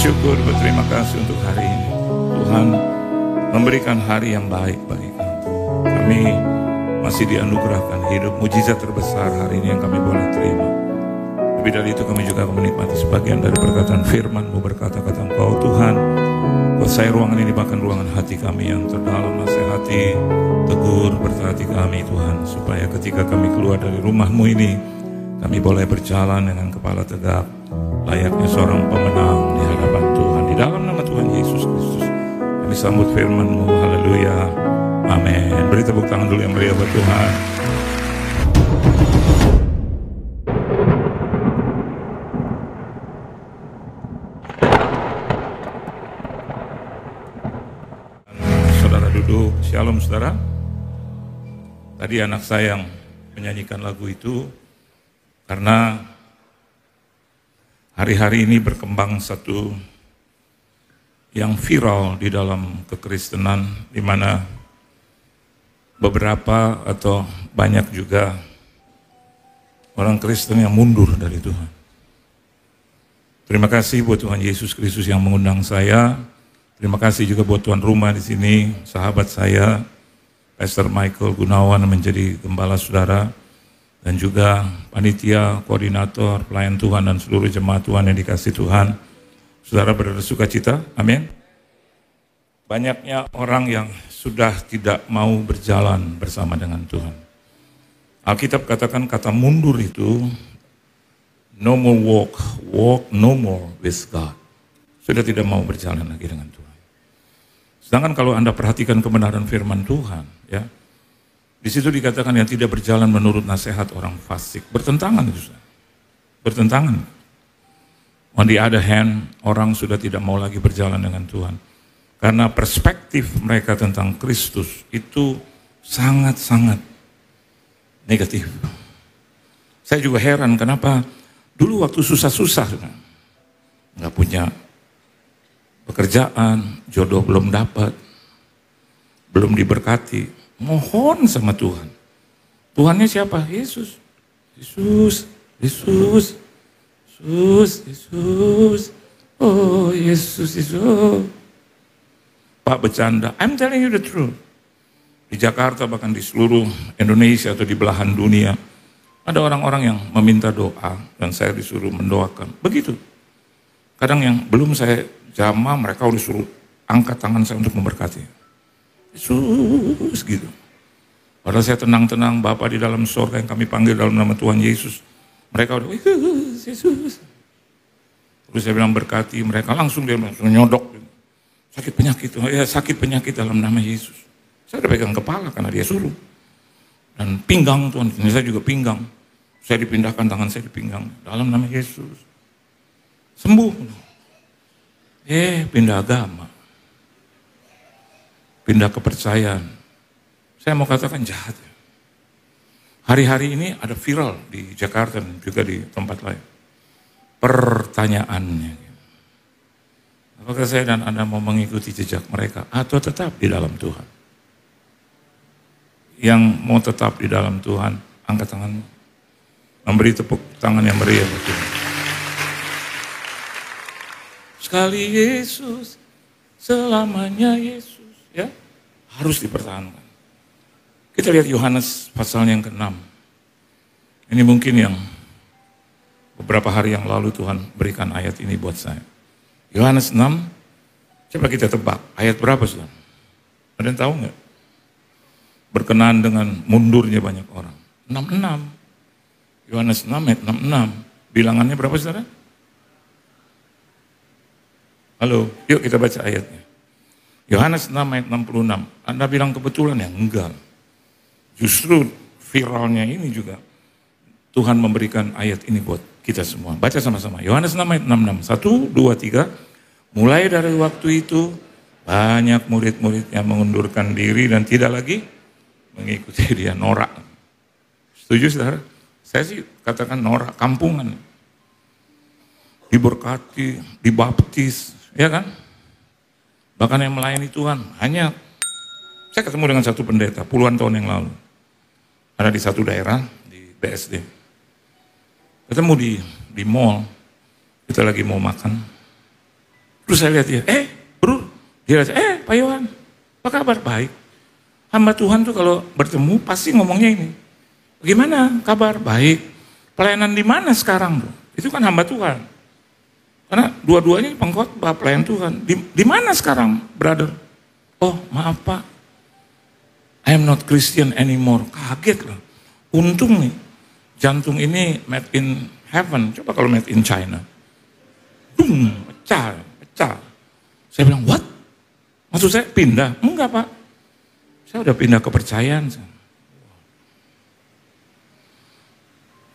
bersyukur, berterima kasih untuk hari ini. Tuhan memberikan hari yang baik bagi kami. Kami masih dianugerahkan hidup, mujizat terbesar hari ini yang kami boleh terima. Lebih dari itu kami juga menikmati sebagian dari perkataan firman-Mu, berkata-kata Engkau Tuhan, kuasai ruangan ini, bahkan ruangan hati kami yang terdalam, nasihati, tegur, berkati kami Tuhan, supaya ketika kami keluar dari rumah-Mu ini, kami boleh berjalan dengan kepala tegak, layaknya seorang pemenang di hadapan Tuhan. Di dalam nama Tuhan Yesus Kristus, kami sambut firman-Mu, haleluya, amin. Beri tepuk tangan dulu yang meriah buat Tuhan. Saudara duduk, shalom saudara. Tadi anak saya yang menyanyikan lagu itu, karena hari-hari ini berkembang satu yang viral di dalam kekristenan, di mana beberapa atau banyak juga orang Kristen yang mundur dari Tuhan. Terima kasih buat Tuhan Yesus Kristus yang mengundang saya. Terima kasih juga buat tuan rumah di sini, sahabat saya, Pastor Michael Gunawan menjadi gembala saudara, dan juga panitia, koordinator, pelayan Tuhan, dan seluruh jemaat Tuhan yang dikasih Tuhan. Saudara bersuka cita, amin. Banyaknya orang yang sudah tidak mau berjalan bersama dengan Tuhan. Alkitab katakan kata mundur itu, no more walk no more with God. Sudah tidak mau berjalan lagi dengan Tuhan. Sedangkan kalau Anda perhatikan kebenaran firman Tuhan, ya, di situ dikatakan yang tidak berjalan menurut nasihat orang fasik. Bertentangan itu. Bertentangan. On the other hand, orang sudah tidak mau lagi berjalan dengan Tuhan. Karena perspektif mereka tentang Kristus itu sangat-sangat negatif. Saya juga heran kenapa dulu waktu susah-susah, nggak punya pekerjaan, jodoh belum dapat, belum diberkati, mohon sama Tuhan. Tuhannya siapa? Yesus. Yesus, Yesus, Yesus, Yesus. Oh Yesus, Yesus. Pak bercanda, I'm telling you the truth. Di Jakarta, bahkan di seluruh Indonesia atau di belahan dunia, ada orang-orang yang meminta doa dan saya disuruh mendoakan. Begitu. Kadang yang belum saya jamah, mereka udah suruh angkat tangan saya untuk memberkati. Yesus gitu. Padahal saya tenang-tenang, Bapa di dalam surga yang kami panggil dalam nama Tuhan Yesus. Mereka udah, Yesus. Terus saya bilang berkati, mereka langsung dia langsung nyodok. Sakit penyakit, ya sakit penyakit dalam nama Yesus. Saya udah pegang kepala karena dia suruh. Dan pinggang Tuhan, saya juga pinggang. Saya dipindahkan, tangan saya dipinggang. Dalam nama Yesus. Sembuh. Pindah agama. Pindah kepercayaan. Saya mau katakan jahat. Hari-hari ini ada viral di Jakarta dan juga di tempat lain. Pertanyaannya. Apakah saya dan Anda mau mengikuti jejak mereka atau tetap di dalam Tuhan? Yang mau tetap di dalam Tuhan, angkat tanganmu. Memberi tepuk tangan yang meriah buat Tuhan. Sekali Yesus, selamanya Yesus, ya, harus dipertahankan. Kita lihat Yohanes pasal yang ke-6. Ini mungkin yang beberapa hari yang lalu Tuhan berikan ayat ini buat saya. Yohanes 6, coba kita tebak, ayat berapa sudah? Ada yang tahu nggak? Berkenaan dengan mundurnya banyak orang. 66. Yohanes 6 ayat 66. Bilangannya berapa saudara? Halo, yuk kita baca ayatnya. Yohanes 6 ayat 66. Anda bilang kebetulan ya? Enggak. Justru viralnya ini juga Tuhan memberikan ayat ini buat kita semua. Baca sama-sama. Yohanes 6 ayat 66. 1, 2, 3. Mulai dari waktu itu banyak murid-murid yang mengundurkan diri dan tidak lagi mengikuti dia. Norak. Setuju saudara? Saya sih katakan norak, kampungan. Diberkati, dibaptis, ya kan? Bahkan yang melayani Tuhan, hanya saya ketemu dengan satu pendeta puluhan tahun yang lalu. Ada di satu daerah, di BSD. Ketemu di mall, kita lagi mau makan. Terus saya lihat dia, bro, dia lihat, Pak Yohan, apa kabar? Baik. Hamba Tuhan tuh kalau bertemu pasti ngomongnya ini. Bagaimana kabar? Baik. Pelayanan di mana sekarang, bro? Itu kan hamba Tuhan. Karena dua-duanya pengkhotbah pelayan Tuhan. Di mana sekarang, brother? Oh, maaf Pak. I am not Christian anymore. Kaget loh. Untung nih, jantung ini made in heaven. Coba kalau made in China. Boom, pecah. Saya bilang, what? Maksud saya pindah? Enggak Pak. Saya udah pindah kepercayaan.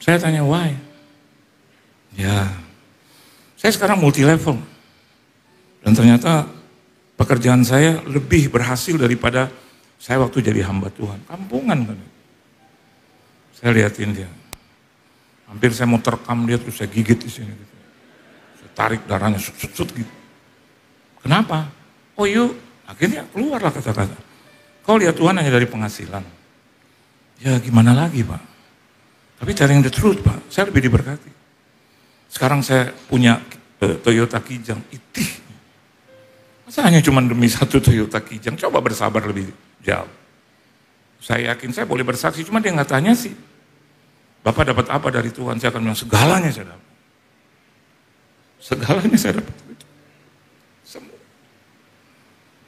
Saya tanya, why? Ya, saya sekarang multi level. Dan ternyata pekerjaan saya lebih berhasil daripada saya waktu jadi hamba Tuhan. Kampungan kan. Saya liatin dia. Hampir saya mau terkam dia terus saya gigit di sini. Gitu. Saya tarik darahnya sut gitu. Kenapa? Oh yuk, akhirnya keluarlah kata-kata. Kau lihat Tuhan hanya dari penghasilan. Ya gimana lagi Pak? Tapi telling the truth Pak, saya lebih diberkati. Sekarang saya punya Toyota Kijang, itih. Masa hanya cuma demi satu Toyota Kijang, coba bersabar lebih jauh. Saya yakin saya boleh bersaksi, cuma dia nggak tanya sih. Bapak dapat apa dari Tuhan? Saya akan bilang segalanya saya dapat. Segalanya saya dapat. Semua.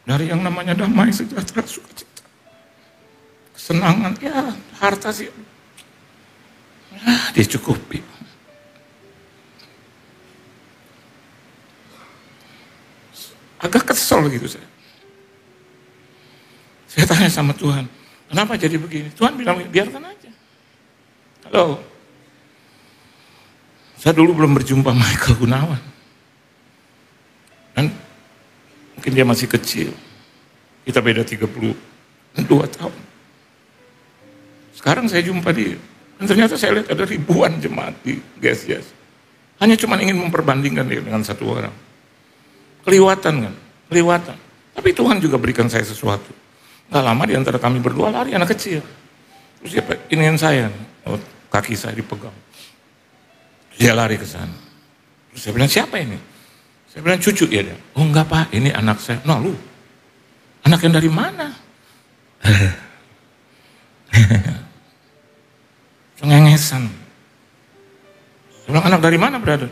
Dari yang namanya damai, sejahtera, sukacita. Kesenangan, ya harta sih. Dia cukupi. Agak kesel gitu saya. Saya tanya sama Tuhan, kenapa jadi begini? Tuhan bilang, biarkan aja. Halo. Saya dulu belum berjumpa Michael Gunawan. Dan mungkin dia masih kecil. Kita beda 32 tahun. Sekarang saya jumpa dia. Dan ternyata saya lihat ada ribuan jemaat di GSJS. Hanya cuma ingin memperbandingkan dia dengan satu orang. Keliwatan kan, keliwatan. Tapi Tuhan juga berikan saya sesuatu. Gak lama di antara kami berdua lari anak kecil. Terus dia ingin saya, kaki saya dipegang. Dia lari ke sana. Terus saya bilang, siapa ini? Saya bilang, cucu ya dia. Oh enggak Pak, ini anak saya. No lu, anak yang dari mana? Cengengesan. Saya bilang, anak dari mana brother?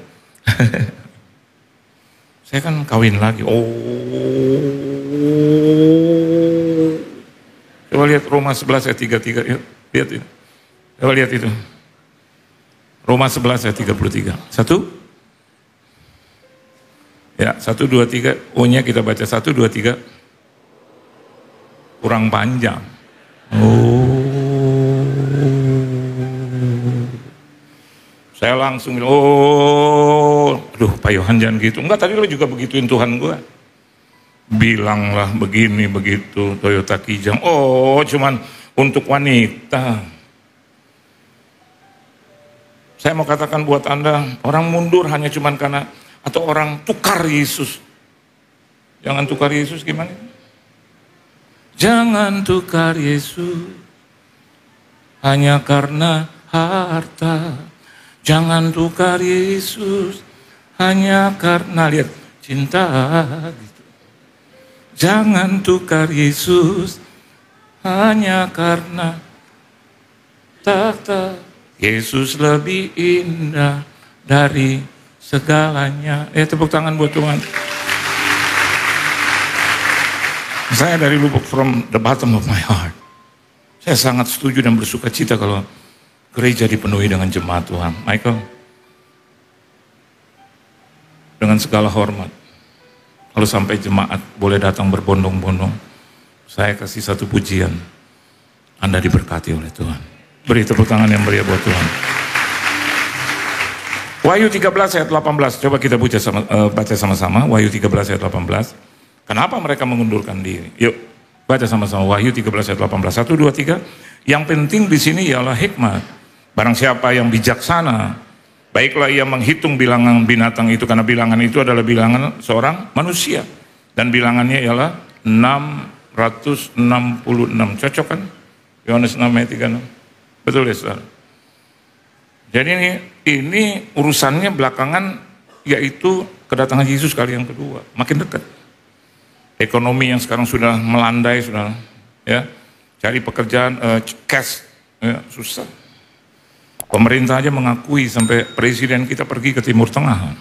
Saya kan kawin lagi. Oh. Coba lihat Roma 11 ayat 33. Lihat itu. Coba lihat itu. Roma 11 ayat 33. Satu. Ya, 1, 2, 3. O-nya kita baca 1, 2, 3. Kurang panjang. Oh. Saya langsung bilang, aduh Pak Yohan jangan gitu. Enggak, tadi lo juga begituin Tuhan gue. Bilanglah begini, begitu, Toyota Kijang. Oh, cuman untuk wanita. Saya mau katakan buat Anda, orang mundur hanya cuman karena, atau orang tukar Yesus. Jangan tukar Yesus gimana? Jangan tukar Yesus hanya karena harta. Jangan tukar Yesus hanya karena lihat cinta gitu. Jangan tukar Yesus hanya karena takhta. Yesus lebih indah dari segalanya. Tepuk tangan buat Tuhan. Saya dari lubuk from the bottom of my heart. Saya sangat setuju dan bersuka cita kalau gereja dipenuhi dengan jemaat Tuhan. Michael, dengan segala hormat, kalau sampai jemaat boleh datang berbondong-bondong, saya kasih satu pujian, Anda diberkati oleh Tuhan. Beri tepuk tangan yang meriah buat Tuhan. Wahyu 13 ayat 18, coba kita baca sama-sama, Wahyu 13 ayat 18. Kenapa mereka mengundurkan diri? Yuk, baca sama-sama Wahyu 13 ayat 18. 1, 2, 3. Yang penting di sini ialah hikmat. Barang siapa yang bijaksana, baiklah ia menghitung bilangan binatang itu, karena bilangan itu adalah bilangan seorang manusia. Dan bilangannya ialah 666. Cocok kan? Yohanes 6 ayat 36. Betul ya saudara? Jadi ini urusannya belakangan yaitu kedatangan Yesus kali yang kedua, makin dekat. Ekonomi yang sekarang sudah melandai, sudah ya, cari pekerjaan cash ya, susah. Pemerintah aja mengakui sampai presiden kita pergi ke Timur Tengah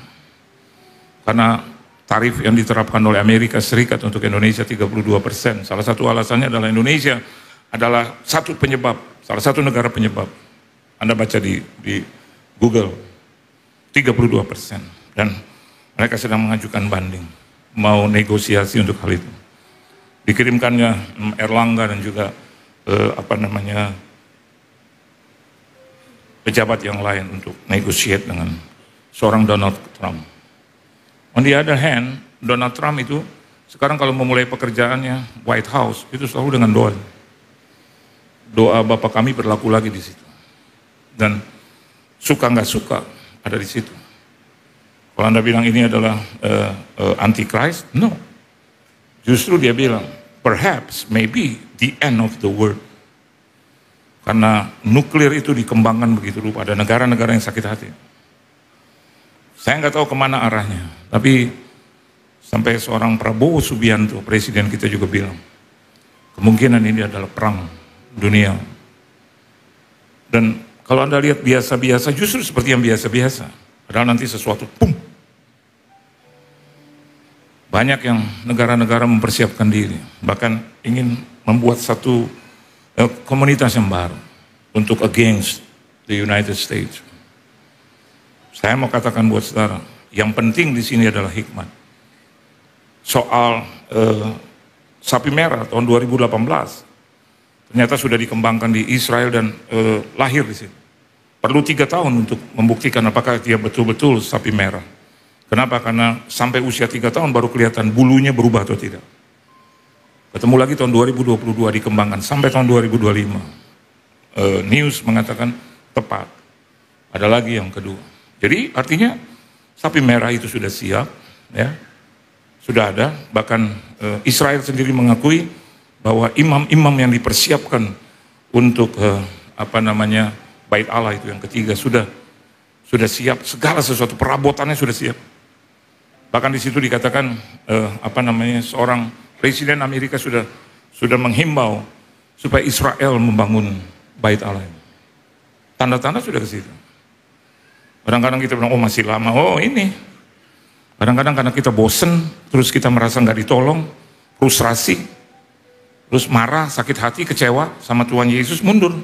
karena tarif yang diterapkan oleh Amerika Serikat untuk Indonesia 32%. Salah satu alasannya adalah Indonesia adalah salah satu negara penyebab. Anda baca di Google, 32%. Dan mereka sedang mengajukan banding, mau negosiasi untuk hal itu. Dikirimkannya Erlangga dan juga pejabat yang lain untuk negotiate dengan seorang Donald Trump. On the other hand, Donald Trump itu sekarang kalau memulai pekerjaannya White House itu selalu dengan doa. Doa Bapa kami berlaku lagi di situ. Dan suka nggak suka ada di situ. Kalau Anda bilang ini adalah antichrist, no. Justru dia bilang, perhaps, maybe the end of the world. Karena nuklir itu dikembangkan begitu rupa, ada negara-negara yang sakit hati. Saya nggak tahu kemana arahnya, tapi sampai seorang Prabowo Subianto, presiden kita juga bilang, kemungkinan ini adalah perang dunia. Dan kalau Anda lihat biasa-biasa, justru seperti yang biasa-biasa. Padahal nanti sesuatu, pum. Banyak yang negara-negara mempersiapkan diri, bahkan ingin membuat satu komunitas yang baru untuk against the United States. Saya mau katakan buat saudara, yang penting di sini adalah hikmat. Soal sapi merah tahun 2018, ternyata sudah dikembangkan di Israel dan lahir di sini. Perlu 3 tahun untuk membuktikan apakah dia betul-betul sapi merah. Kenapa? Karena sampai usia 3 tahun baru kelihatan bulunya berubah atau tidak. Ketemu lagi tahun 2022 dikembangkan sampai tahun 2025. News mengatakan tepat. Ada lagi yang kedua. Jadi artinya sapi merah itu sudah siap, ya, sudah ada. Bahkan Israel sendiri mengakui bahwa imam-imam yang dipersiapkan untuk Bait Allah itu yang ketiga sudah siap, segala sesuatu perabotannya sudah siap. Bahkan di situ dikatakan seorang presiden Amerika sudah menghimbau supaya Israel membangun Bait Allah. Tanda-tanda sudah ke situ. Kadang-kadang kita bilang, oh masih lama, oh ini. Kadang-kadang karena kita bosen, terus kita merasa nggak ditolong, frustrasi, terus marah, sakit hati, kecewa sama Tuhan Yesus, mundur.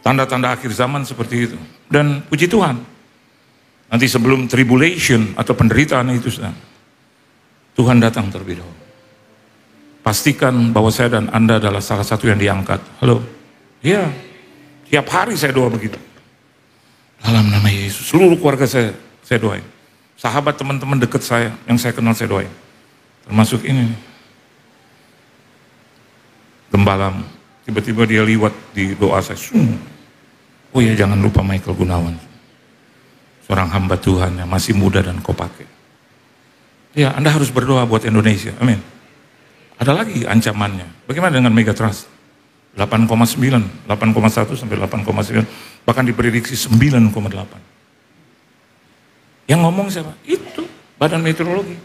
Tanda-tanda akhir zaman seperti itu. Dan puji Tuhan, nanti sebelum tribulation atau penderitaan itu, Tuhan datang terlebih dahulu. Pastikan bahwa saya dan Anda adalah salah satu yang diangkat. Halo? Iya, tiap hari saya doa begitu. Dalam nama Yesus, seluruh keluarga saya doain. Sahabat, teman-teman dekat saya, yang saya kenal saya doain. Termasuk ini. Gembalam, tiba-tiba dia liwat di doa saya. Oh ya, jangan lupa Michael Gunawan. Seorang hamba Tuhan yang masih muda dan kau pakai. Ya, Anda harus berdoa buat Indonesia. Amin. Ada lagi ancamannya. Bagaimana dengan Megatrust? 8,9, 8,1 sampai 8,9, bahkan diprediksi 9,8. Yang ngomong siapa? Itu Badan Meteorologi.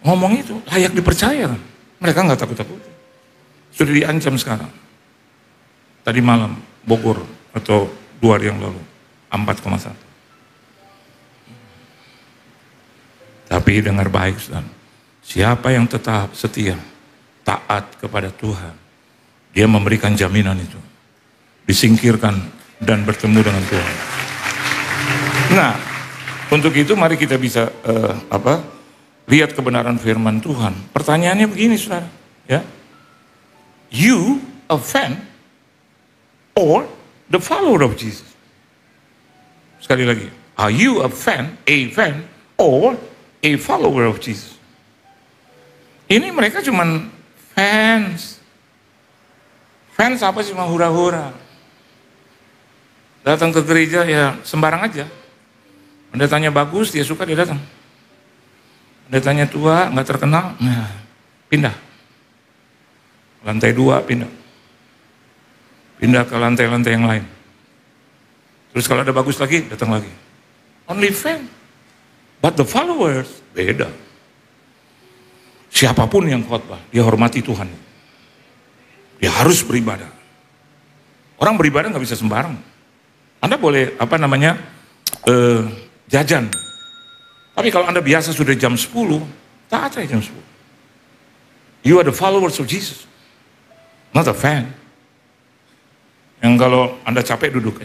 Ngomong itu layak dipercaya kan? Mereka nggak takut-takut. Sudah diancam sekarang. Tadi malam Bogor atau 2 hari yang lalu 4,1. Tapi dengar baik, saudara. Siapa yang tetap setia, taat kepada Tuhan, dia memberikan jaminan itu, disingkirkan dan bertemu dengan Tuhan. Nah, untuk itu mari kita bisa lihat kebenaran firman Tuhan. Pertanyaannya begini, saudara, ya, you a fan or the follower of Jesus? Sekali lagi, are you a fan or a follower of Jesus? Ini mereka cuman fans. Fans apa sih, mau hura-hura. Datang ke gereja ya sembarang aja. Pendetanya bagus, dia suka, dia datang. Pendetanya tua, nggak terkenal, nah, pindah. Lantai 2 pindah. Pindah ke lantai-lantai yang lain. Terus kalau ada bagus lagi, datang lagi. Only fan. But the followers, beda. Siapapun yang khotbah, dia hormati Tuhan. Dia harus beribadah. Orang beribadah nggak bisa sembarang. Anda boleh, jajan. Tapi kalau Anda biasa sudah jam 10, taat aja jam 10. You are the followers of Jesus. Not a fan. Yang kalau Anda capek duduk.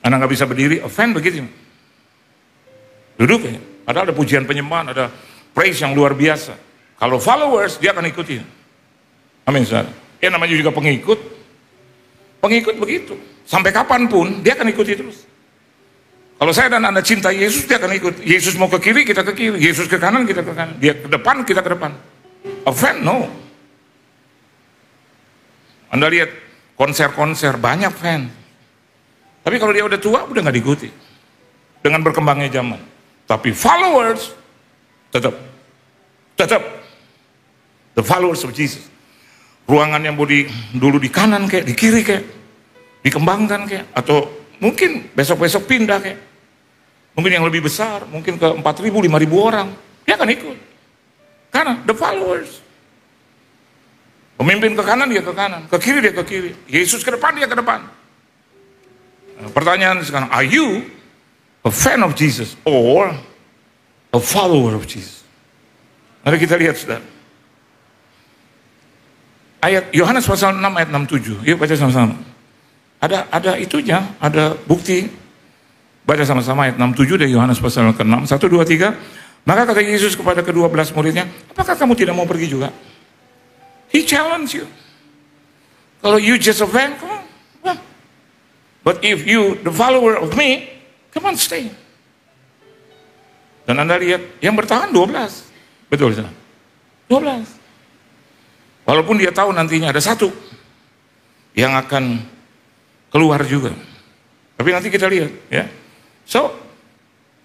Anda nggak bisa berdiri, a fan begitu. Duduk ya. Padahal ada pujian penyembahan, ada praise yang luar biasa. Kalau followers, dia akan ikuti. Amin, saudara. Ya namanya juga pengikut. Pengikut begitu. Sampai kapanpun, dia akan ikuti terus. Kalau saya dan Anda cinta Yesus, dia akan ikut. Yesus mau ke kiri, kita ke kiri. Yesus ke kanan, kita ke kanan. Dia ke depan, kita ke depan. A fan, no. Anda lihat konser-konser, banyak fan. Tapi kalau dia udah tua, udah nggak diikuti. Dengan berkembangnya zaman. Tapi followers, tetap. The followers of Jesus. Ruangan yang dulu di kanan kayak, di kiri kayak, dikembangkan kayak, atau mungkin besok-besok pindah kayak. Mungkin yang lebih besar, mungkin ke 4.000, 5.000 orang. Dia akan ikut. Karena the followers. Pemimpin ke kanan, dia ke kanan. Ke kiri, dia ke kiri. Yesus ke depan, dia ke depan. Nah, pertanyaan sekarang, are you a fan of Jesus or a follower of Jesus? Mari kita lihat, saudara. Ayat Yohanes pasal 6 ayat 67. Yuk baca sama-sama. Ada itunya, ada bukti. Baca sama-sama ayat 67 dari Yohanes pasal ke-6. 1, 2, 3. Maka kata Yesus kepada ke-12 muridnya, apakah kamu tidak mau pergi juga? He challenge you. Kalau you just a fan, come on. But if you the follower of me, come on, stay. Dan Anda lihat, yang bertahan 12. Betul, saudara? 12. Walaupun dia tahu nantinya ada satu yang akan keluar juga. Tapi nanti kita lihat, ya. So,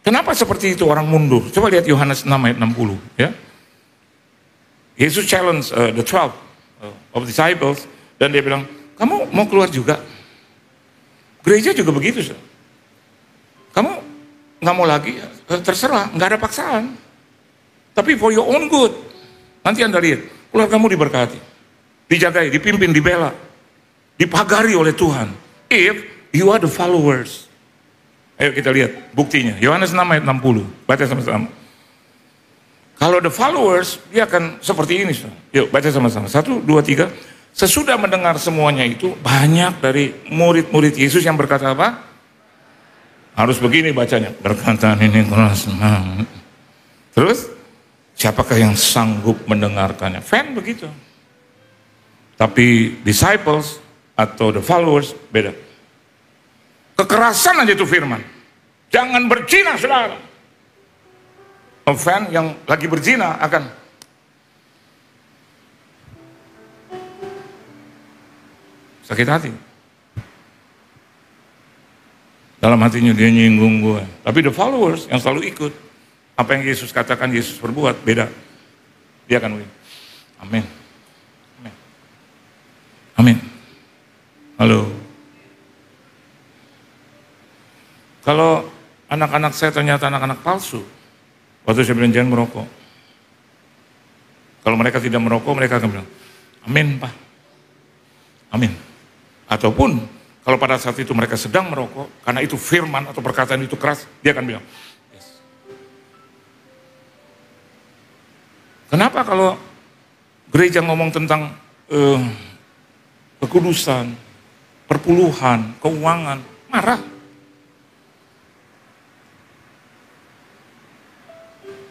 kenapa seperti itu orang mundur? Coba lihat Yohanes 6 ayat 60, ya. Yesus challenge the 12 of disciples, dan dia bilang, kamu mau keluar juga? Gereja juga begitu, saudara. Kamu nggak mau lagi, terserah, nggak ada paksaan. Tapi for your own good. Nanti Anda lihat, keluargamu diberkati, dijagai, dipimpin, dibela, dipagari oleh Tuhan. If you are the followers. Ayo kita lihat buktinya. Yohanes 6 ayat 60. Baca sama-sama. Kalau the followers, dia akan seperti ini. Yuk baca sama-sama. 1, 2, 3. Sesudah mendengar semuanya itu, banyak dari murid-murid Yesus yang berkata apa? Harus begini bacanya. Berkata ini keras. Terus, siapakah yang sanggup mendengarkannya? Fan begitu. Tapi disciples atau the followers beda. Kekerasan aja itu firman. Jangan berzina, saudara. Fan yang lagi berzina akan sakit hati. Dalam hatinya dia nyinggung gue. Tapi the followers yang selalu ikut apa yang Yesus katakan, Yesus berbuat, beda. Dia akan win. Amin. Amin. Amin. Halo. Kalau anak-anak saya ternyata anak-anak palsu, waktu saya bilang jangan merokok. Kalau mereka tidak merokok, mereka akan bilang, amin Pak. Amin. Ataupun, kalau pada saat itu mereka sedang merokok, karena itu firman atau perkataan itu keras, dia akan bilang, yes. Kenapa kalau gereja ngomong tentang kekudusan, perpuluhan, keuangan, marah?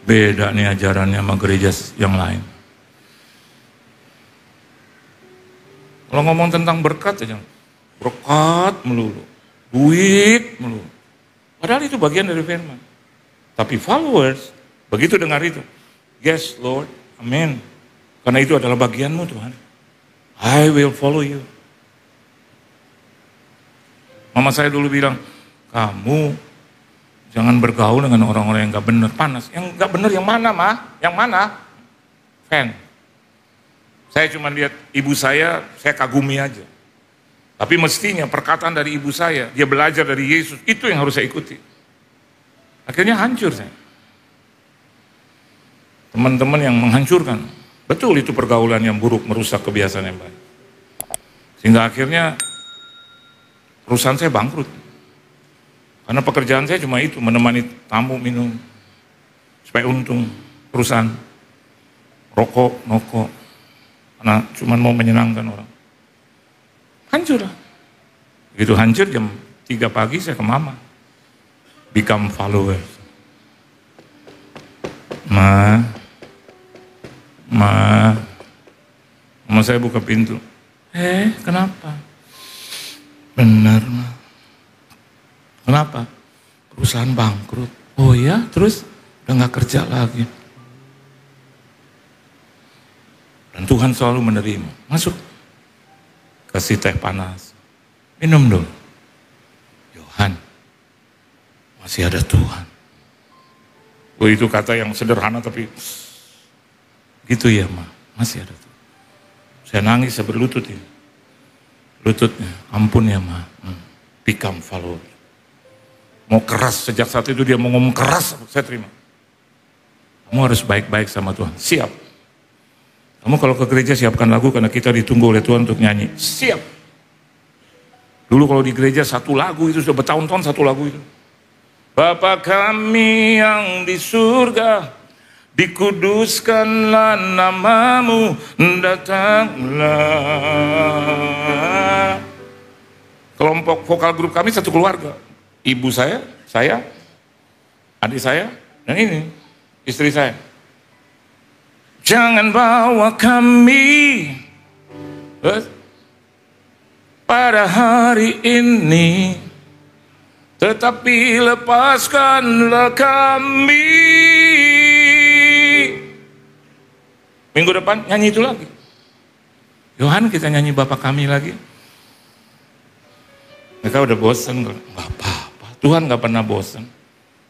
Beda nih ajarannya sama gereja yang lain. Kalau ngomong tentang berkat aja, berkat melulu, duit melulu. Padahal itu bagian dari firman. Tapi followers, begitu dengar itu, yes Lord, amin. Karena itu adalah bagianmu Tuhan. I will follow you. Mama saya dulu bilang, kamu jangan bergaul dengan orang-orang yang gak benar, panas. Yang gak benar yang mana, Ma? Yang mana? Fan. Saya cuma lihat ibu saya kagumi aja. Tapi mestinya perkataan dari ibu saya, dia belajar dari Yesus, itu yang harus saya ikuti. Akhirnya hancur saya. Teman-teman yang menghancurkan. Betul itu pergaulan yang buruk merusak kebiasaan yang baik. Sehingga akhirnya perusahaan saya bangkrut. Karena pekerjaan saya cuma itu, menemani tamu minum. Supaya untung perusahaan. Rokok, nokok. Karena cuma mau menyenangkan orang. Hancur lah. Begitu hancur jam 3 pagi saya ke mama. Become followers. Mama saya buka pintu. Kenapa? Benar, Ma. Kenapa? Perusahaan bangkrut. Oh ya, terus udah gak kerja lagi. Dan Tuhan selalu menerima. Masuk. Kasih teh panas. Minum dulu. Yohan, masih ada Tuhan. Oh, itu kata yang sederhana tapi gitu ya, Ma. Masih ada Tuhan. Saya nangis, saya berlutut ya. Lututnya, ampun ya, Ma. Become follower. Mau keras, sejak saat itu dia mau ngomong keras, saya terima. Kamu harus baik-baik sama Tuhan. Siap. Kamu kalau ke gereja siapkan lagu karena kita ditunggu oleh Tuhan untuk nyanyi. Siap. Dulu kalau di gereja satu lagu itu sudah bertahun-tahun satu lagu itu. Bapa kami yang di surga, dikuduskanlah namamu, datanglah. Kelompok vokal grup kami satu keluarga. Ibu saya, adik saya, dan ini istri saya. Jangan bawa kami pada hari ini, tetapi lepaskanlah kami. Minggu depan nyanyi itu lagi. Yohan, kita nyanyi Bapa Kami lagi. Mereka udah bosan. Gak apa-apa. Tuhan gak pernah bosan.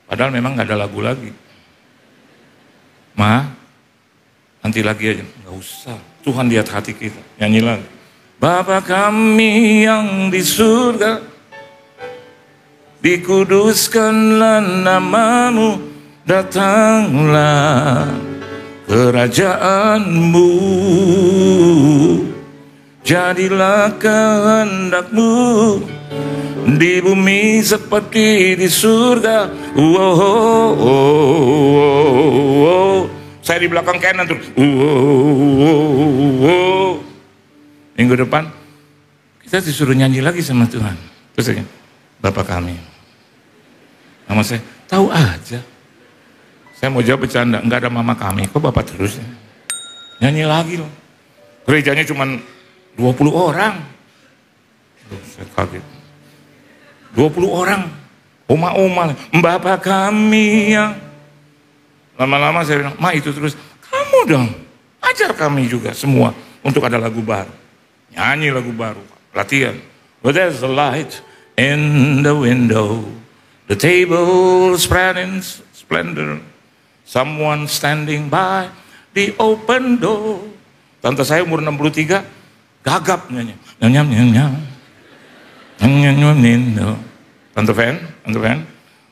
Padahal memang gak ada lagu lagi. Ma, nanti lagi aja. Gak usah. Tuhan lihat hati kita. Nyanyi lagi. Bapa Kami yang di surga, dikuduskanlah namamu, datanglah kerajaanmu, jadilah kehendakmu di bumi seperti di surga. Saya di belakang kanan tuh. Minggu depan kita disuruh nyanyi lagi sama Tuhan. Terus saya, Bapa Kami. Nama saya, tahu aja. Saya mau jawab bercanda, enggak ada mama kami, kok Bapak terus ya? Nyanyi lagi loh. Gerejanya cuma 20 orang. Loh, saya kaget. 20 orang. Oma-oma, Bapak Kami yang. Lama-lama saya bilang, Ma itu terus, kamu dong. Ajar kami juga semua untuk ada lagu baru. Nyanyi lagu baru, latihan. But there's a light in the window, the table spread in splendor, someone standing by the open door. Tante saya umur 63, gagap nyanyi. Tante Van,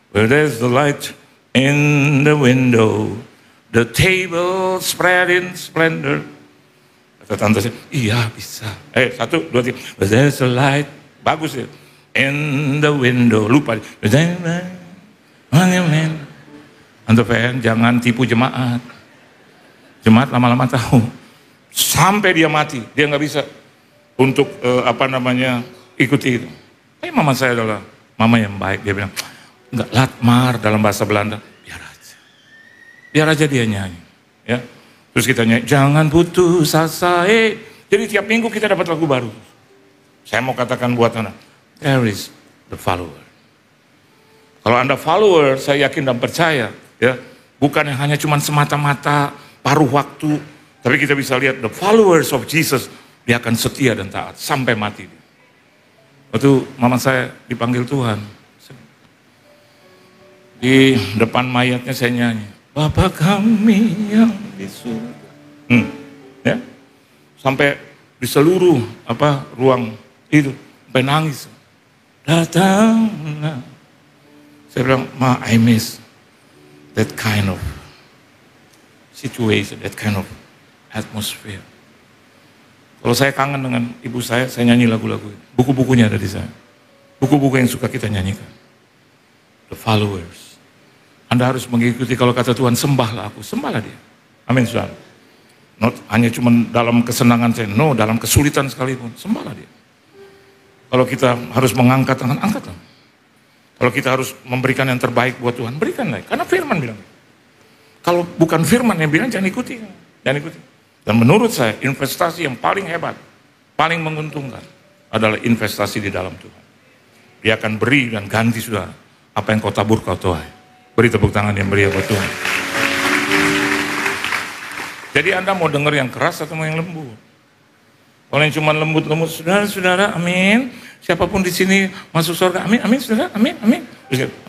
where there's the light in the window, the table spread in splendor. Kata tante saya, iya bisa. 1, 2, 3, where there's a light. Bagus ya. In the window, lupa. Tante Van, jangan tipu jemaat. Jemaat lama-lama tahu. Sampai dia mati, dia nggak bisa untuk ikuti itu. Tapi mama saya adalah mama yang baik. Dia bilang, nggak latmar dalam bahasa Belanda, biar aja dia nyanyi. Ya, terus kita nyanyi, jangan putus asa. Jadi tiap minggu kita dapat lagu baru. Saya mau katakan buat anak, there is the follower. Kalau Anda follower, saya yakin dan percaya, ya, bukan yang hanya cuma semata-mata paruh waktu, tapi kita bisa lihat the followers of Jesus, dia akan setia dan taat sampai mati. Waktu mama saya dipanggil Tuhan, di depan mayatnya saya nyanyi, Bapa Kami yang di surga. Ya, sampai di seluruh ruang itu, sampai nangis. Datanglah. Saya bilang, Ma, I miss. that kind of situation, that kind of atmosphere. Kalau saya kangen dengan ibu saya nyanyi lagu-lagu. Buku-bukunya ada di saya. Buku-buku yang suka kita nyanyikan. The Followers. Anda harus mengikuti, kalau kata Tuhan, sembahlah aku, sembahlah dia. Amin, saudara. Not hanya cuma dalam kesenangan saya, no, dalam kesulitan sekalipun, sembahlah dia. Kalau kita harus mengangkat tangan, angkatlah. Kalau kita harus memberikan yang terbaik buat Tuhan, berikanlah. Karena firman bilang. Kalau bukan firman yang bilang, jangan ikuti. Jangan ikuti. Dan menurut saya, investasi yang paling hebat, paling menguntungkan, adalah investasi di dalam Tuhan. Dia akan beri dan ganti, saudara, apa yang kau tabur kau tuai. Beri tepuk tangan yang meriah buat Tuhan. Jadi Anda mau dengar yang keras atau mau yang lembut? Kalau yang cuma lembut-lembut, saudara-saudara, amin. Siapapun di sini masuk surga, amin, amin, saudara, amin, amin.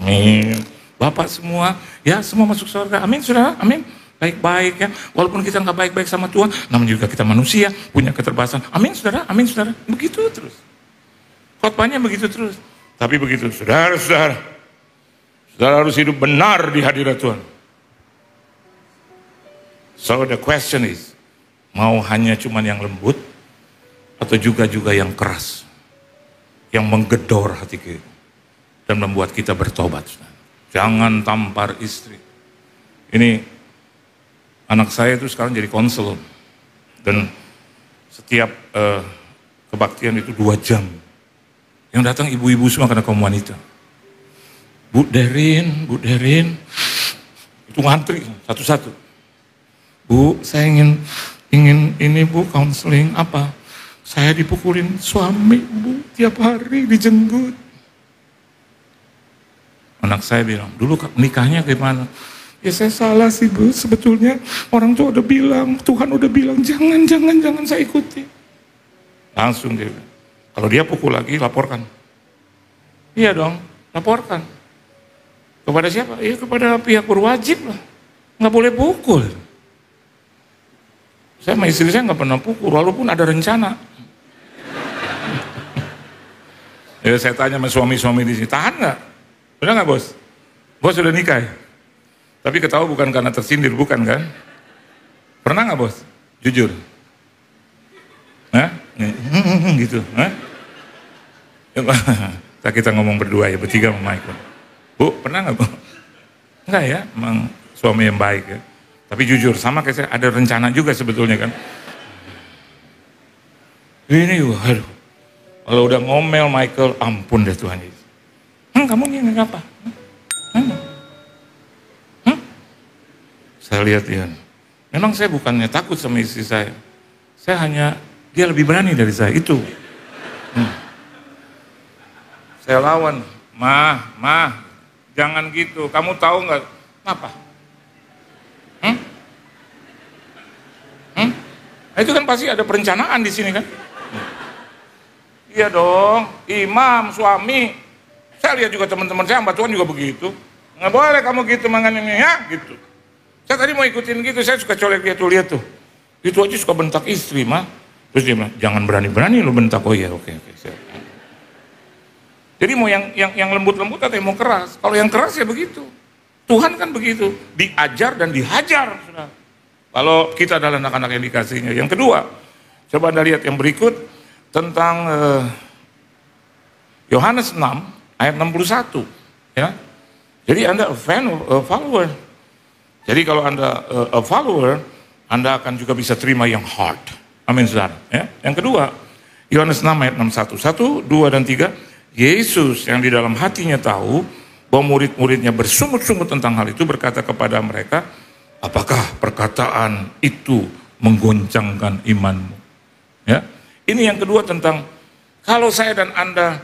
Amin. Bapak semua, ya semua masuk surga, amin, saudara, amin. Baik-baik ya, walaupun kita nggak baik-baik sama Tuhan, namun juga kita manusia, punya keterbatasan. Amin, saudara, begitu terus. Khotbahnya begitu terus. Tapi begitu, saudara harus hidup benar di hadirat Tuhan. So the question is, mau hanya cuman yang lembut, atau juga yang keras, yang menggedor hati kita, dan membuat kita bertobat. Jangan tampar istri. Ini anak saya itu sekarang jadi konselor, dan setiap kebaktian itu 2 jam. Yang datang ibu-ibu semua karena kaum wanita. Bu Derin, itu ngantri satu-satu. Bu, saya ingin ini Bu, konseling apa? Saya dipukulin suami Bu, tiap hari dijenggut. Anak saya bilang, dulu nikahnya gimana? Ya saya salah sih Bu, sebetulnya orang tua udah bilang, Tuhan udah bilang, jangan saya ikuti. Langsung dia, kalau dia pukul lagi, laporkan. Iya dong, laporkan. Kepada siapa? Ya kepada pihak berwajib lah. Nggak boleh pukul. Saya sama istri saya nggak pernah pukul, walaupun ada rencana. Ya saya tanya sama suami-suami di sini, tahan nggak? Udah nggak bos? Bos sudah nikah ya? Tapi ketawa bukan karena tersindir, bukan kan? Pernah nggak bos? Jujur? Hah? Gitu? Hah? Kita ngomong berdua ya, bertiga sama Michael. Bu, pernah nggak Bu? Enggak ya, emang suami yang baik ya. Tapi jujur, sama kayak saya, ada rencana juga sebetulnya kan. Ini, waduh. Kalau udah ngomel Michael, ampun deh Tuhan Yesus. Kamu ini apa? Saya lihat dia. Memang saya bukannya takut sama istri saya. Saya hanya, dia lebih berani dari saya, itu. Saya lawan. Ma, jangan gitu. Kamu tahu nggak? Kenapa? Nah, itu kan pasti ada perencanaan di sini kan? Iya dong, imam, suami. Saya lihat juga teman-teman saya, hamba Tuhan juga begitu. Nggak boleh kamu gitu manganin ya, gitu. Saya tadi mau ikutin gitu, saya suka colek dia tuh, lihat tuh. Itu aja suka bentak istri, mah. Terus dia bilang, jangan berani-berani lu bentak. Oh iya, oke. Jadi mau yang lembut-lembut atau yang mau keras? Kalau yang keras ya begitu. Tuhan kan begitu, diajar dan dihajar. Saudara. Kalau kita adalah anak-anak yang dikasihnya. Yang kedua, coba Anda lihat yang berikut tentang Yohanes 6 ayat 61. Ya. Jadi Anda a follower. Jadi kalau Anda a follower, Anda akan juga bisa terima yang hard. Amin, saudara. Ya. Yang kedua, Yohanes 6 ayat 61, 1, 2, dan 3. Yesus yang di dalam hatinya tahu bahwa murid-muridnya bersungut-sungut tentang hal itu, berkata kepada mereka, apakah perkataan itu menggoncangkan imanmu? Ya. Ini yang kedua tentang, kalau saya dan Anda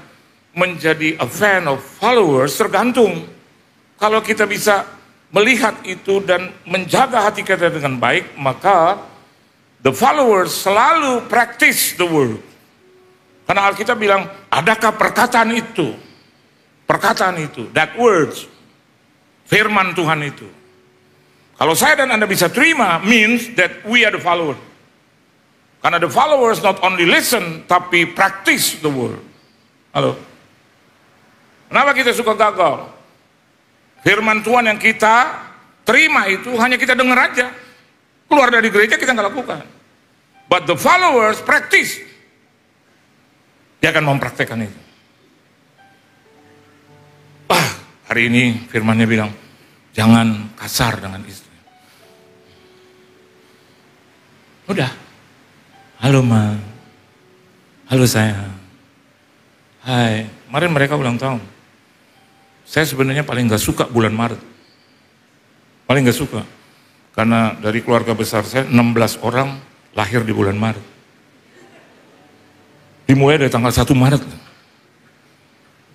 menjadi a fan of followers, tergantung. Kalau kita bisa melihat itu dan menjaga hati kita dengan baik, maka the followers selalu practice the word. Karena Alkitab bilang, adakah perkataan itu? Perkataan itu, that words, firman Tuhan itu. Kalau saya dan Anda bisa terima, means that we are the follower. Karena the followers not only listen, tapi practice the word. Halo? Kenapa kita suka gagal? Firman Tuhan yang kita terima itu hanya kita dengar aja. Keluar dari gereja kita nggak lakukan. But the followers practice. Dia akan mempraktekkan itu. Hari ini firman-Nya bilang, jangan kasar dengan istri. Udah. Halo Ma. Halo sayang. Hai. Kemarin mereka ulang tahun. Saya sebenarnya paling gak suka bulan Maret. Paling gak suka. Karena dari keluarga besar saya, 16 orang lahir di bulan Maret. Dimulai dari tanggal 1 Maret.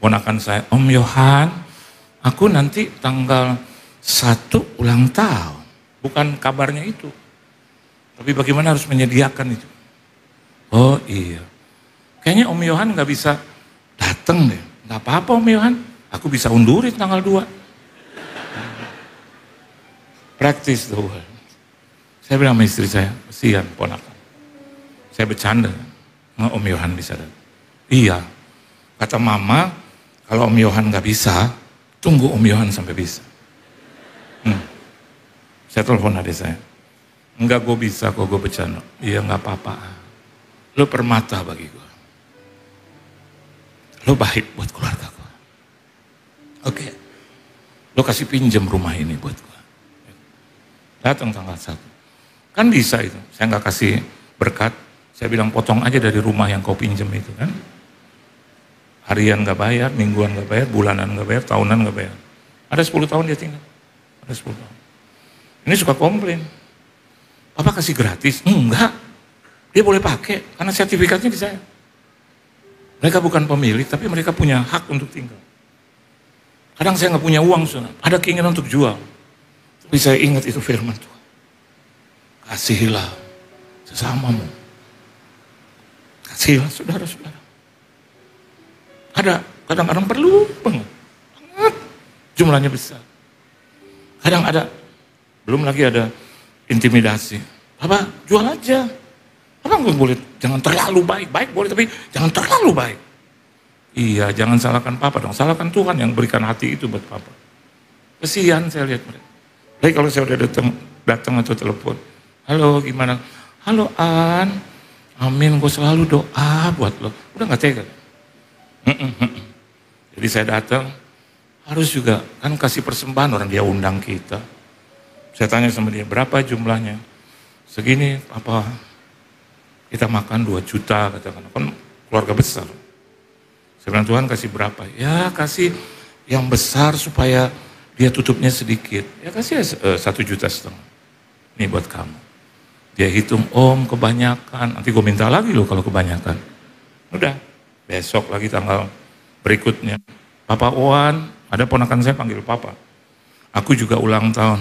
Ponakan saya, Om Yohan, aku nanti tanggal 1 ulang tahun. Bukan kabarnya itu. Tapi bagaimana harus menyediakan itu. Oh iya. Kayaknya Om Yohan gak bisa datang deh. Gak apa-apa Om Yohan. Aku bisa undurin tanggal 2. Practice the word. Saya bilang sama istri saya, kasihan ponakan. Saya bercanda. Om Yohan bisa datang. Iya. Kata Mama, kalau Om Yohan gak bisa, tunggu Om Yohan sampai bisa. Saya telepon adik saya. Enggak, gue bisa kok, gue bercanda. Iya gak apa-apa. Lo permata bagi gue. Lo baik buat keluarga gue. Oke. Lo kasih pinjam rumah ini buat gue. Datang tanggal 1. Kan bisa itu. Saya gak kasih berkat. Saya bilang potong aja dari rumah yang kau pinjam itu kan. Harian gak bayar, mingguan gak bayar, bulanan gak bayar, tahunan gak bayar. Ada 10 tahun dia tinggal. Ada 10 tahun. Ini suka komplain. Papa kasih gratis? Enggak. Dia boleh pakai karena sertifikatnya di saya. Mereka bukan pemilik, tapi mereka punya hak untuk tinggal. Kadang saya nggak punya uang, saudara. Ada keinginan untuk jual. Tapi saya ingat itu firman Tuhan. Kasihilah sesamamu. Kasihilah saudara-saudara. Ada, kadang-kadang perlu banget. Jumlahnya besar. Kadang ada, belum lagi ada intimidasi. Apa? Jual aja. Apa nggak boleh? Jangan terlalu baik. Baik boleh, tapi jangan terlalu baik. Iya, jangan salahkan Papa dong. Salahkan Tuhan yang berikan hati itu buat Papa. Kesian saya lihat mereka. Baik kalau saya udah datang atau telepon. Halo, gimana? Halo An. Amin, gue selalu doa buat lo. Udah nggak tega. Jadi saya datang, harus juga kan kasih persembahan, orang dia undang kita. Saya tanya sama dia, berapa jumlahnya? Segini, apa? Kita makan 2 juta, katakan. Kan keluarga besar. Saya bilang, Tuhan kasih berapa? Ya kasih yang besar supaya dia tutupnya sedikit. Ya kasih 1,5 juta. Ini buat kamu. Dia hitung, Om kebanyakan. Nanti gue minta lagi loh kalau kebanyakan. Udah, besok lagi tanggal berikutnya. Papa Owan, ada ponakan saya panggil Papa. Aku juga ulang tahun.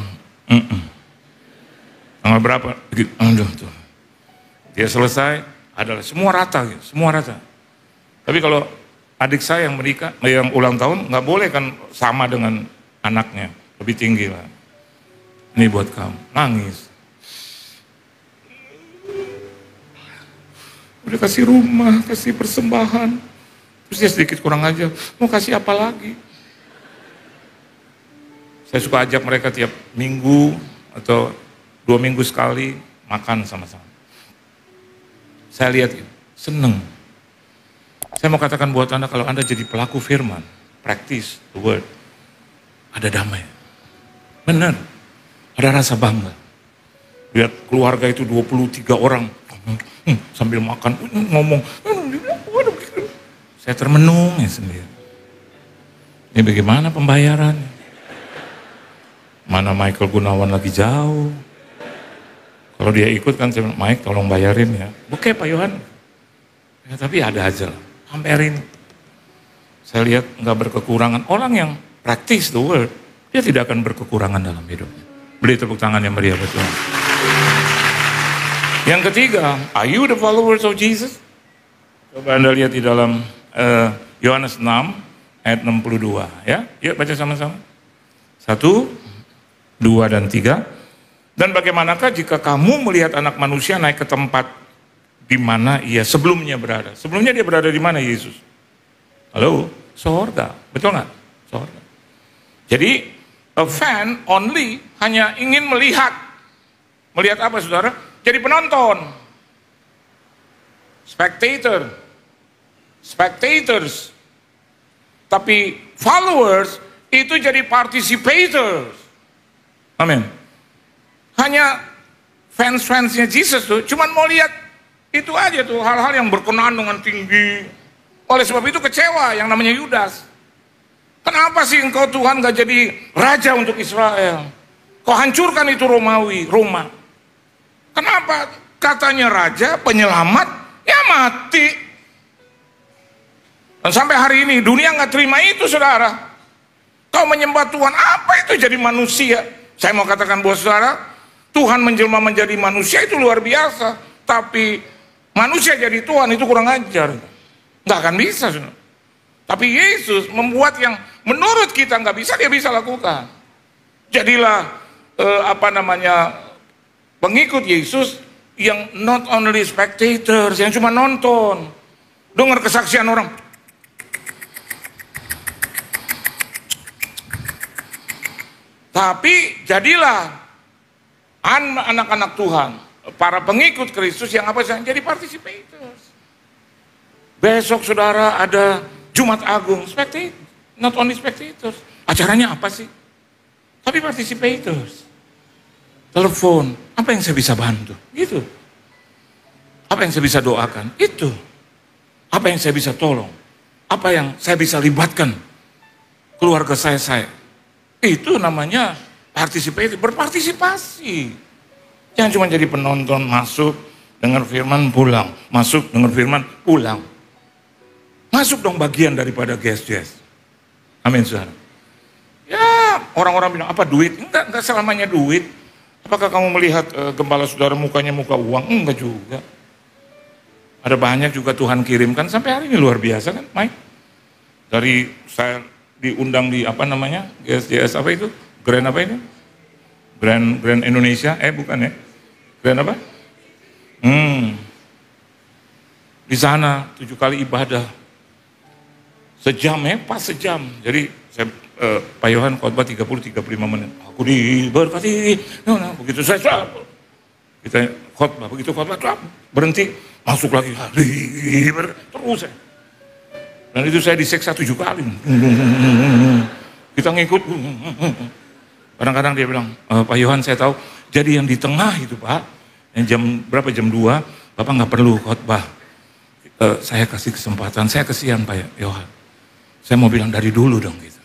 Tanggal berapa? Aduh tuh. Dia selesai, adalah semua rata, gitu. Semua rata. Tapi kalau adik saya yang menikah, yang ulang tahun, nggak boleh kan sama dengan anaknya, lebih tinggi lah. Ini buat kamu, nangis. Udah kasih rumah, kasih persembahan, terus dia sedikit kurang aja, mau kasih apa lagi? Saya suka ajak mereka tiap minggu atau 2 minggu sekali makan sama-sama. Saya lihat itu, seneng. Saya mau katakan buat Anda, kalau Anda jadi pelaku firman, practice the word, ada damai. Benar, ada rasa bangga. Lihat keluarga itu 23 orang, sambil makan, ngomong, saya termenung ya sendiri. Ini bagaimana pembayarannya? Mana Michael Gunawan lagi jauh. Kalau dia ikut kan saya bilang, Mike tolong bayarin ya. Oke Pak Yohan. Ya, tapi ada aja lah. Samperin. Saya lihat nggak berkekurangan. Orang yang practice the word, dia tidak akan berkekurangan dalam hidupnya. Beri tepuk tangan yang meriah buat Tuhan. Yang ketiga, are you the followers of Jesus? Coba Anda lihat di dalam Yohanes 6 ayat 62 ya. Yuk baca sama-sama. 1, 2 dan 3. Dan bagaimanakah jika kamu melihat anak manusia naik ke tempat di mana ia sebelumnya berada? Sebelumnya dia berada di mana Yesus? Halo, sorga. Betul nggak? Sorga. Jadi A fan only hanya ingin melihat. Melihat apa saudara? Jadi penonton. Spectators. Tapi followers itu jadi participators. Amin. Hanya fans-fansnya Jesus tuh cuman mau lihat itu aja tuh, hal-hal yang berkenaan dengan tinggi. Oleh sebab itu kecewa yang namanya Yudas. Kenapa sih engkau Tuhan gak jadi raja untuk Israel? Kau hancurkan itu Roma. Kenapa katanya raja, penyelamat, ya mati. Dan sampai hari ini dunia gak terima itu saudara. Kau menyembah Tuhan, apa itu jadi manusia? Saya mau katakan buat saudara, Tuhan menjelma menjadi manusia itu luar biasa. Tapi manusia jadi Tuhan itu kurang ajar. Nggak akan bisa saudara. Tapi Yesus membuat yang menurut kita nggak bisa, dia bisa lakukan. Jadilah pengikut Yesus yang not only spectators, yang cuma nonton. Dengar kesaksian orang. Tapi jadilah anak-anak Tuhan, para pengikut Kristus yang jadi participators. Besok saudara ada Jumat Agung, spectators, not only spectators. Acaranya apa sih? Tapi participators. Telepon, apa yang saya bisa bantu? Gitu. Apa yang saya bisa doakan? Itu. Apa yang saya bisa tolong? Apa yang saya bisa libatkan keluarga saya? Itu namanya berpartisipasi. Jangan cuma jadi penonton, masuk, dengar firman, pulang. Masuk, dengar firman, pulang. Masuk dong bagian daripada guest. Amin saudara. Ya orang-orang bilang, apa duit? Enggak selamanya duit. Apakah kamu melihat gembala saudara mukanya muka uang? Enggak juga. Ada banyak juga Tuhan kirimkan sampai hari ini luar biasa kan, Mike? Dari saya diundang di GSJS apa itu? Grand apa ini? Grand Indonesia? Bukan ya? Grand apa? Di sana 7 kali ibadah. Sejam pas sejam. Jadi saya Pak Yohan khotbah 30-35 menit. Aku diberkati. Nah, begitu saya kita khotbah, begitu khotbah berhenti, masuk lagi. Terus saya. Dan itu saya diseksa 7 kali. Kita ngikut. Kadang-kadang dia bilang, Pak Yohan saya tahu, jadi yang di tengah itu Pak, yang jam 2, Bapak nggak perlu khotbah. Saya kasih kesempatan, saya kesian Pak Yohan. Saya mau bilang dari dulu dong gitu.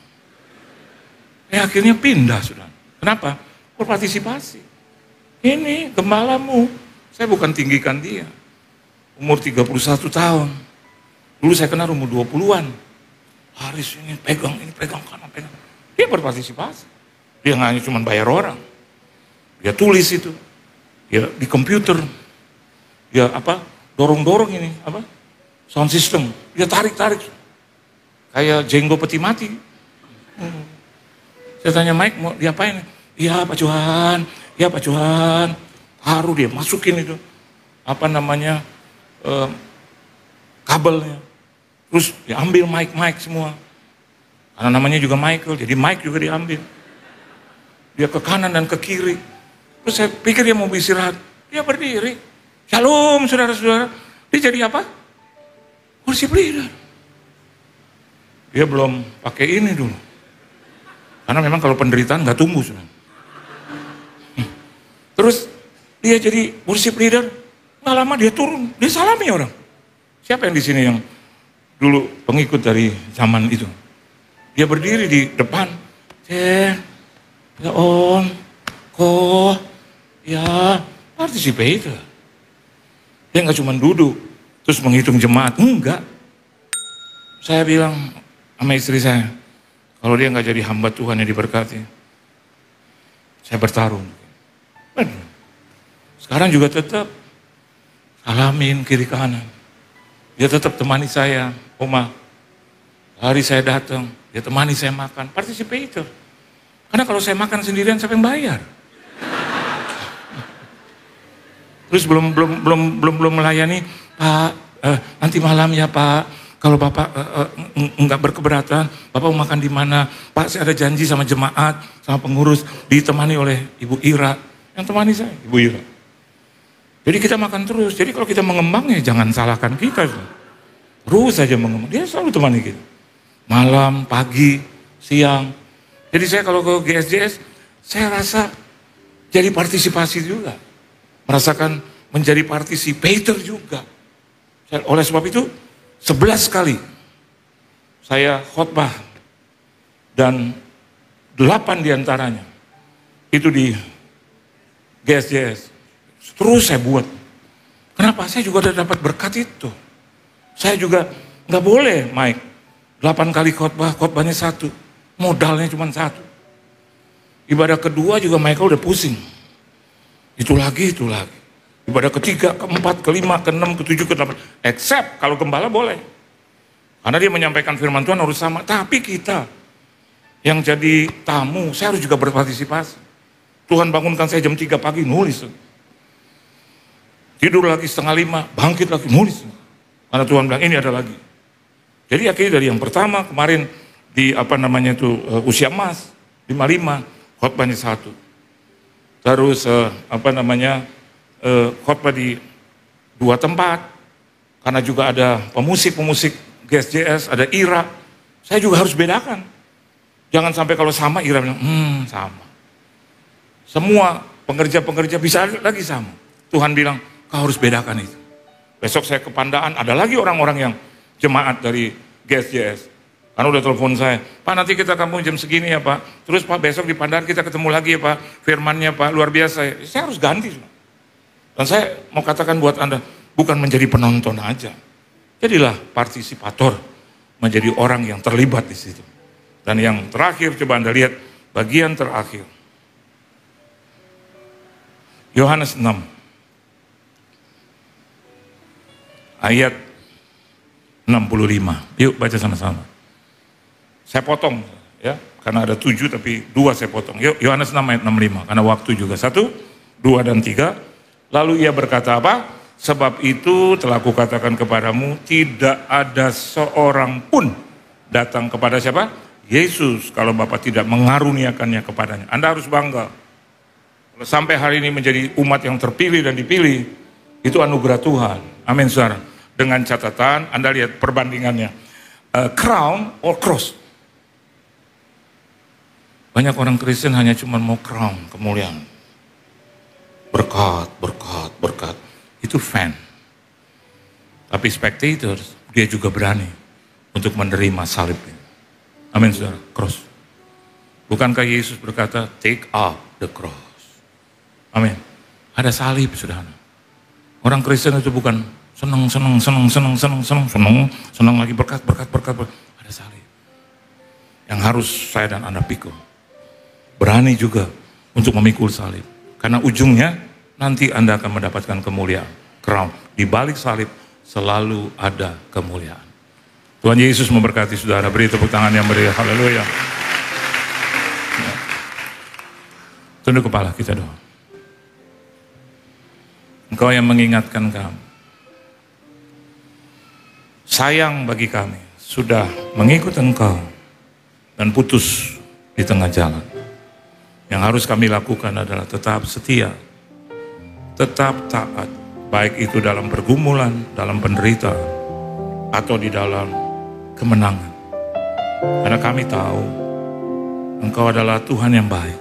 Akhirnya pindah sudah. Kenapa? Berpartisipasi. Ini gembalamu, saya bukan tinggikan dia. Umur 31 tahun. Dulu saya kenal umur 20-an. Haris ini pegang kanan, pegang. Dia berpartisipasi. Dia nggak hanya cuma bayar orang. Dia tulis itu. Dia di komputer. Dia dorong-dorong ini, sound system. Dia tarik-tarik. Kayak jenggo peti mati. Saya tanya Mike, mau diapain? Iya Pak Johan, iya Pak Johan. Haru dia masukin itu. Kabelnya. Terus diambil mic semua. Karena namanya juga Michael, jadi mic juga diambil. Dia ke kanan dan ke kiri. Terus saya pikir dia mau beristirahat. Dia berdiri. Shalom saudara-saudara. Dia jadi apa? Worship leader. Dia belum pakai ini dulu. Karena memang kalau penderitaan gak tumbuh. Saudara. Terus dia jadi worship leader. Gak lama dia turun. Dia salami orang. Siapa yang di sini yang dulu pengikut dari zaman itu? Dia berdiri di depan. Ya on, participator. Dia nggak cuma duduk, terus menghitung jemaat, enggak. Saya bilang sama istri saya, kalau dia nggak jadi hamba Tuhan yang diberkati, saya bertarung. Benar. Sekarang juga tetap salamin kiri kanan. Dia tetap temani saya, Oma. Hari saya datang, dia temani saya makan, participator. Karena kalau saya makan sendirian, siapa yang bayar? Terus belum melayani, Pak, nanti malam ya Pak, Kalau Bapak enggak berkeberatan, Bapak mau makan di mana? Pak, saya ada janji sama jemaat, sama pengurus, ditemani oleh Ibu Ira. Yang temani saya, Ibu Ira. Jadi kita makan terus. Jadi kalau kita mengembang ya jangan salahkan kita. Terus saja mengembang. Dia selalu temani kita. Malam, pagi, siang. Jadi saya kalau ke GSJS, saya rasa jadi partisipasi juga. Merasakan menjadi participator juga. Oleh sebab itu, 11 kali saya khotbah dan 8 diantaranya itu di GSJS. Terus saya buat. Kenapa? Saya juga udah dapat berkat itu. Saya juga nggak boleh, Mike, 8 kali khotbah, khotbahnya 1, modalnya cuma 1. Ibadah kedua juga Michael udah pusing. Itu lagi. Ibadah ketiga, keempat, kelima, keenam, ketujuh, kedelapan. Except kalau gembala boleh. Karena dia menyampaikan firman Tuhan harus sama. Tapi kita yang jadi tamu, saya harus juga berpartisipasi. Tuhan bangunkan saya jam 3 pagi, nulis. Tidur lagi 4:30, bangkit lagi, nulis. Karena Tuhan bilang ini ada lagi. Jadi akhirnya dari yang pertama kemarin di usia emas 55, khotbahnya 1. Terus khotbah di 2 tempat, karena juga ada pemusik GSJS, ada Ira. Saya juga harus bedakan. Jangan sampai kalau sama Ira bilang, sama. Semua pengerja bisa lagi sama. Tuhan bilang, kau harus bedakan itu. Besok saya ke Pandaan, ada lagi orang-orang yang jemaat dari GSJS. Karena udah telepon saya, Pak nanti kita kampung jam segini ya Pak. Terus Pak besok di Pandaan kita ketemu lagi ya Pak. Firmannya Pak luar biasa. Saya harus ganti. Dan saya mau katakan buat Anda, bukan menjadi penonton aja. Jadilah partisipator, menjadi orang yang terlibat di situ. Dan yang terakhir, coba Anda lihat bagian terakhir. Yohanes 6. Ayat 65. Yuk baca sama-sama. Saya potong ya, karena ada 7 tapi 2 saya potong. Yuk Yohanes 6 ayat 65, karena waktu juga. 1, 2, dan 3. Lalu ia berkata apa? Sebab itu telah kukatakan kepadamu, tidak ada seorang pun datang kepada siapa? Yesus, kalau Bapa tidak mengaruniakannya kepadanya. Anda harus bangga. Kalau sampai hari ini menjadi umat yang terpilih dan dipilih, itu anugerah Tuhan. Amin, saudara. Dengan catatan, Anda lihat perbandingannya. Crown or cross. Banyak orang Kristen hanya cuma mau crown, kemuliaan. Berkat. Itu fan. Tapi spectators, dia juga berani untuk menerima salib ini. Amin, saudara. Cross. Bukankah Yesus berkata, take up the cross. Amin. Ada salib, saudara. Orang Kristen itu bukan senang lagi berkat. Ada salib. Yang harus saya dan Anda pikul. Berani juga untuk memikul salib. Karena ujungnya nanti Anda akan mendapatkan kemuliaan. Crown. Di balik salib selalu ada kemuliaan. Tuhan Yesus memberkati saudara. Beri tepuk tangan yang meriah. Haleluya. Tunduk kepala, kita doa. Engkau yang mengingatkan kami. Sayang bagi kami sudah mengikut Engkau dan putus di tengah jalan. Yang harus kami lakukan adalah tetap setia, tetap taat, baik itu dalam pergumulan, dalam penderitaan, atau di dalam kemenangan. Karena kami tahu Engkau adalah Tuhan yang baik.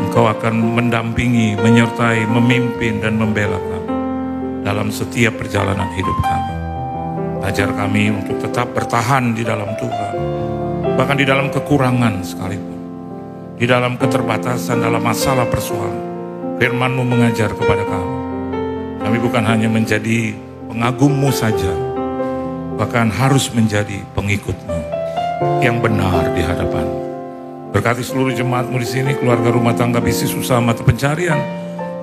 Engkau akan mendampingi, menyertai, memimpin, dan membela kami dalam setiap perjalanan hidup kami. Ajar kami untuk tetap bertahan di dalam Tuhan, bahkan di dalam kekurangan sekalipun. Di dalam keterbatasan, dalam masalah persoalan, firman-Mu mengajar kepada kami. Kami bukan hanya menjadi pengagum-Mu saja, bahkan harus menjadi pengikut-Mu yang benar di hadapan. Berkati seluruh jemaat-Mu di sini, keluarga, rumah tangga, bisnis, usaha, mata pencarian,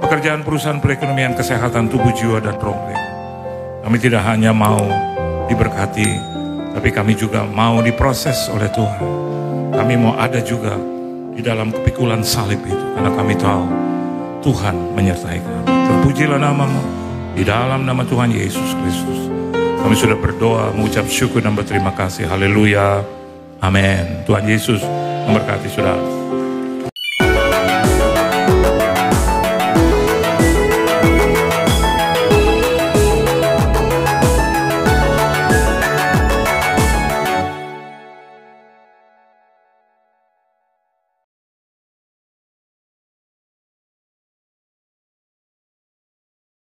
pekerjaan, perusahaan, perekonomian, kesehatan, tubuh, jiwa, dan roh mereka. Kami tidak hanya mau diberkati, tapi kami juga mau diproses oleh Tuhan. Kami mau ada juga di dalam kepikulan salib itu, karena kami tahu Tuhan menyertai kami. Terpujilah nama-Mu di dalam nama Tuhan Yesus Kristus. Kami sudah berdoa, mengucap syukur dan berterima kasih. Haleluya. Amin. Tuhan Yesus memberkati saudara.